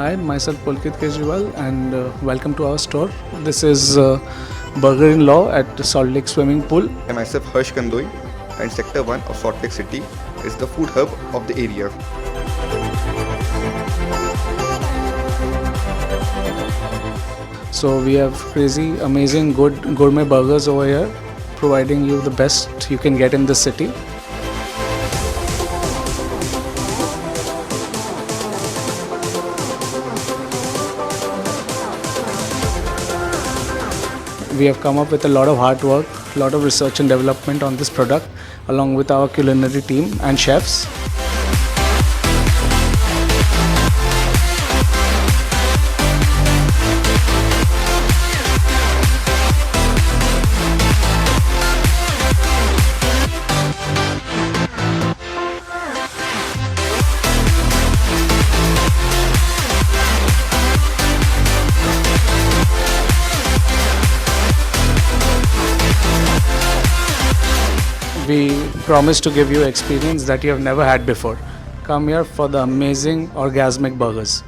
Hi, myself Pulkit Kejriwal and welcome to our store. This is Burger in Law at Salt Lake Swimming Pool. I myself Harsh Kandoi, and Sector 1 of Salt Lake City is the food hub of the area. So we have crazy, amazing, good gourmet burgers over here, providing you the best you can get in the city. We have come up with a lot of hard work, a lot of research and development on this product, along with our culinary team and chefs. We promise to give you experience that you have never had before. Come here for the amazing orgasmic burgers.